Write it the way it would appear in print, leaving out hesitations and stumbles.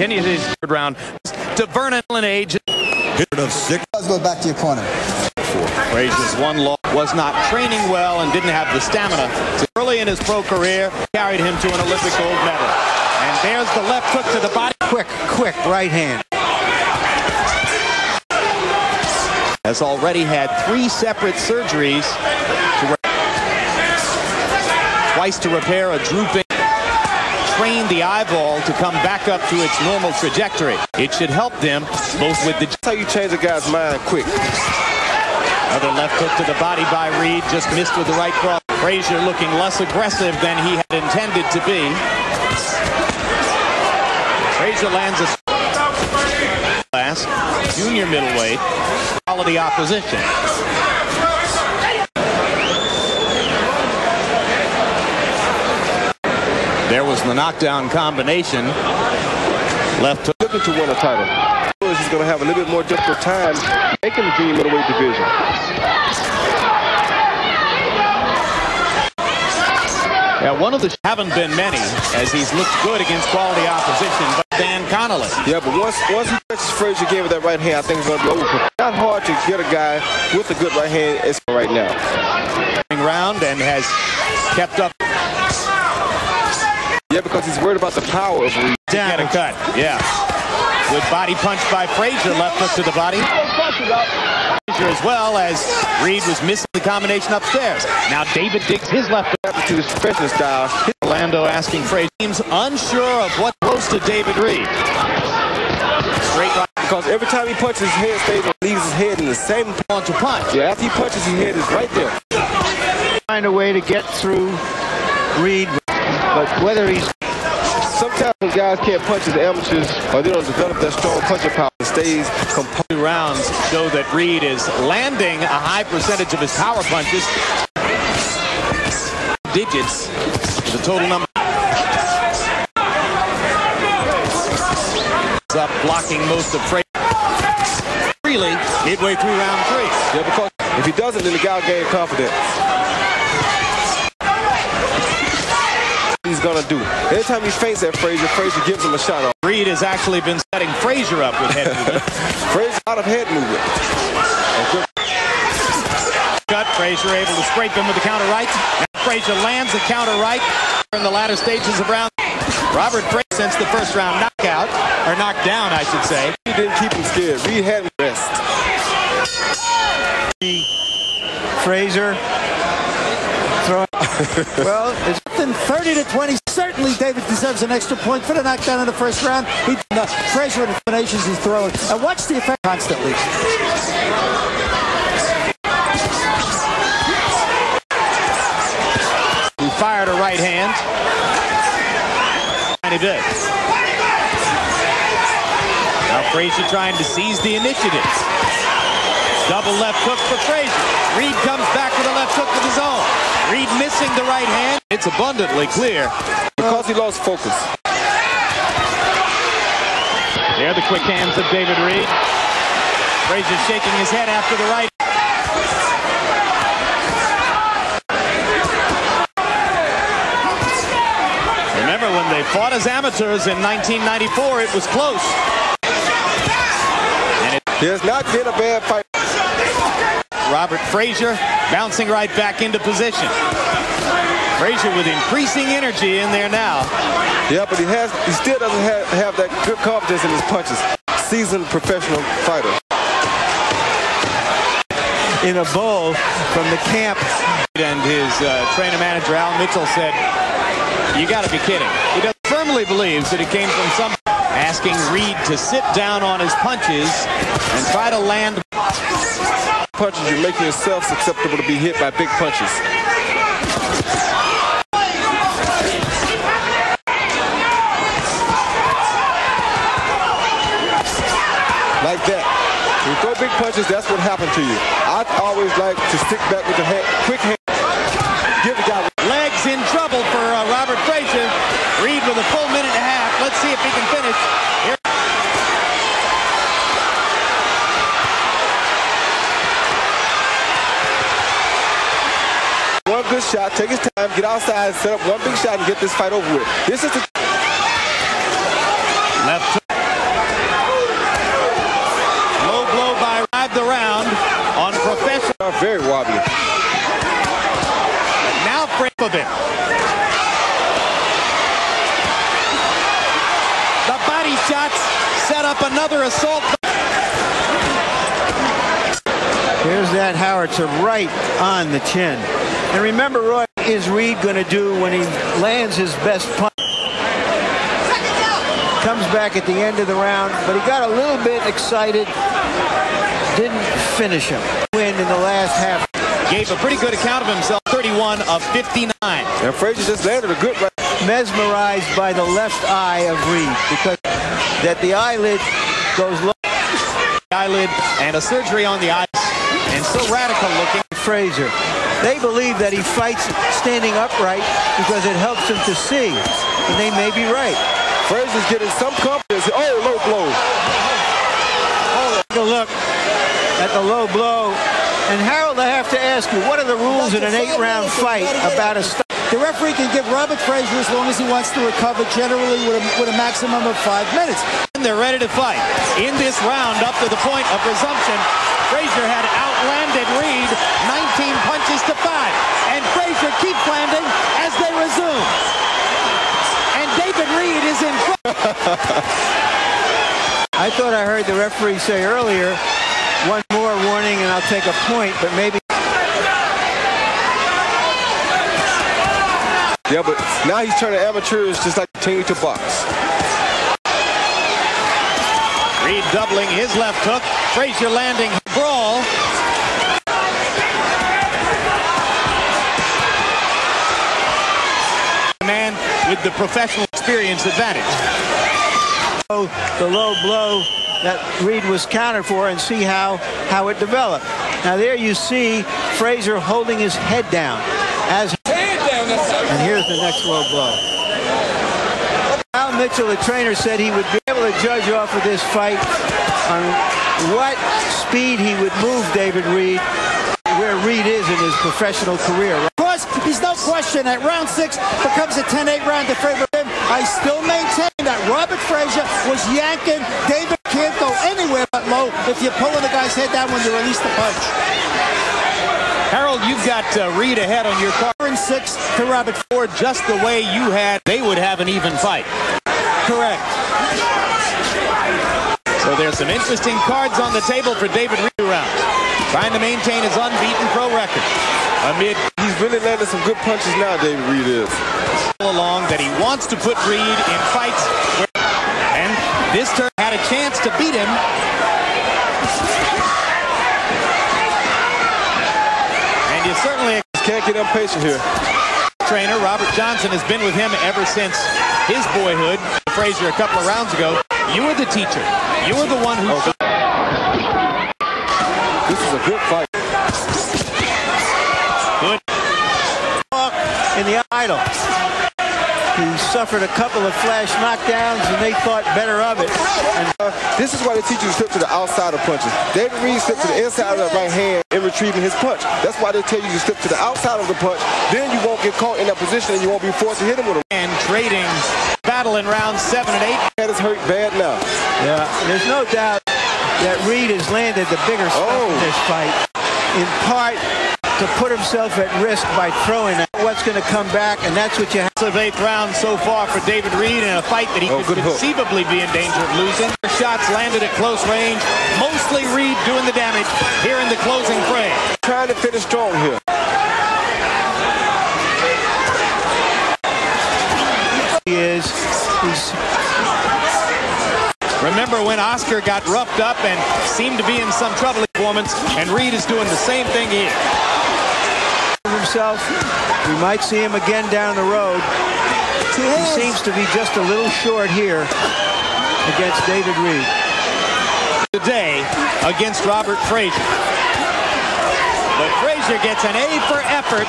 Continues his third round to Vernon age. Of 6. Let's go back to your corner. Frazier's one loss was not training well and didn't have the stamina. Early in his pro career, carried him to an Olympic gold medal. And there's the left hook to the body. Quick right hand. Has already had 3 separate surgeries. Twice to repair a drooping. Train the eyeball to come back up to its normal trajectory. It should help them both with the... That's how you change a guy's mind quick. Another left hook to the body by Reid, just missed with the right cross. Frazier looking less aggressive than he had intended to be. Frazier lands a class, junior middleweight, quality opposition. There was the knockdown combination. Left hook. Looking to win a title. He's going to have a little bit more difficult time making the junior middleweight division. Yeah, one of the haven't been many, as he's looked good against quality opposition, but Dan Connolly. Yeah, but once he touches Frazier again with that right hand, I think it's going to be over. Not hard to get a guy with a good right hand as right now. Round and has kept up. Yeah, because he's worried about the power of Reid. Get a cut. Yeah. Good body punch by Frazier. Left hook to the body. Frazier as well, as Reid was missing the combination upstairs. Now David digs his left hook to his professional style. Orlando asking Frazier. Seems unsure of what goes to David Reid. Straight right. Because every time he punches, his head stays and leaves his head in the same point to punch. Yeah, after he punches, his head is right there. Find a way to get through Reid, but whether he's... Sometimes when guys can't punch as amateurs, or they don't develop that strong punching power, it stays composed. 2 rounds show that Reid is landing a high percentage of his power punches. Digits, the total number. Up blocking most of Frazier. Freely, midway through round 3. Yeah, because if he doesn't, then the guy will gain confidence. He's gonna do. Anytime he feints at Frazier, Frazier gives him a shot off. Reid has actually been setting Frazier up with head movement. Frazier out of head movement. Cut. Frazier able to scrape him with the counter right. Now Frazier lands the counter right in the latter stages of round. Robert Frazier since the first round knockout, or knockdown, I should say. He didn't keep him scared. Reid had him rest. Frazier. Well, it's 30-20. Certainly, David deserves an extra point for the knockdown in the first round. Frazier and the combinations he's throwing. And watch the effect constantly. He fired a right hand. And he did. Now Frazier trying to seize the initiative. Double left hook for Frazier. Reid comes back with a left hook of his own. Reid missing the right hand. It's abundantly clear. Because he lost focus. There the quick hands of David Reid. Frazier shaking his head after the right. Remember when they fought as amateurs in 1994, it was close. And There's not been a bad fight. Robert Frazier bouncing right back into position. Frazier with increasing energy in there now. Yeah, but he still doesn't have that good confidence in his punches. Seasoned professional fighter. In a bowl from the camp. And his trainer manager Al Mitchell said, "You got to be kidding." He firmly believes that it came from some asking Reid to sit down on his punches and try to land punches. You're making yourself susceptible to be hit by big punches. Like that. When you throw big punches, that's what happened to you. I always like to stick back with the quick hand. Give the guy legs in trouble for Robert Frazier. Reid with a full minute and a half. Let's see if he can finish. Here. One good shot, take his time, get outside, set up one big shot, and get this fight over with. This is the left. are very wobbly. Now frame of it. The body shots set up another assault. Here's that howitzer right on the chin. And remember, Roy, is Reid going to do when he lands his best punch? Comes back at the end of the round, but he got a little bit excited. Didn't finish him. Win in the last half. Gave a pretty good account of himself. 31 of 59. And Frazier just landed a good right. Mesmerized by the left eye of Reid because that the eyelid goes low. Eyelid and a surgery on the eyes. And so radical looking. Frazier. They believe that he fights standing upright because it helps him to see. And they may be right. Frazier's getting some confidence. Oh, low blow. Take a look at the low blow. And Harold, I have to ask you, what are the rules in an 8-round fight about a stop? The referee can give Robert Frazier as long as he wants to recover, generally with a maximum of 5 minutes. And they're ready to fight. In this round, up to the point of resumption, Frazier had outlanded Reid 19 punches to 5. And Frazier keeps landing as they resume. And David Reid is in front. I thought I heard the referee say earlier, one more warning and I'll take a point, but maybe. Yeah, but now he's turning amateurs just like continue to box. Reid doubling his left hook. Frazier landing brawl. Man with the professional experience advantage. The low blow that Reid was countered for and see how it developed. Now there you see Frazier holding his head down. And here's the next low blow. Al Mitchell, the trainer, said he would be able to judge off of this fight on what speed he would move David Reid, where Reid is in his professional career. Of course, there's no question that round 6 becomes a 10-8 round in favor of him. I still maintain that Robert Frazier was yanking. David can't go anywhere but low if you're pulling the guy's head down when you release the punch. Harold, you've got Reid ahead on your card. 6 to Robert Ford, just the way you had, they would have an even fight. Correct. So there's some interesting cards on the table for David Reid round. Trying to maintain his unbeaten pro record. He's really landing some good punches now, David Reid is. Along that he wants to put Reid in fights. And this turn had a chance to beat him. And you certainly can't get impatient here. Trainer Robert Johnson has been with him ever since his boyhood. Frazier a couple of rounds ago. You were the teacher. You were the one who... This is a good fight. Good. In the idol. He suffered a couple of flash knockdowns and they thought better of it. And this is why they teach you to slip to the outside of punches. David Reid slipped to the inside of the right hand in retrieving his punch. That's why they tell you to slip to the outside of the punch. Then you won't get caught in that position and you won't be forced to hit him with a... And trading battle in rounds 7 and 8. That is hurt bad now. Yeah, there's no doubt that Reid has landed the bigger stuff in this fight. In part to put himself at risk by throwing at what's going to come back, and that's what you have. Of 8th round so far for David Reid in a fight that he could conceivably be in danger of losing. Shots landed at close range. Mostly Reid doing the damage here in the closing frame. Trying to finish strong here. He's remember when Oscar got roughed up and seemed to be in some trouble performance, and Reid is doing the same thing here. Himself, we might see him again down the road. He seems to be just a little short here against David Reid. Today against Robert Frazier. But Frazier gets an A for effort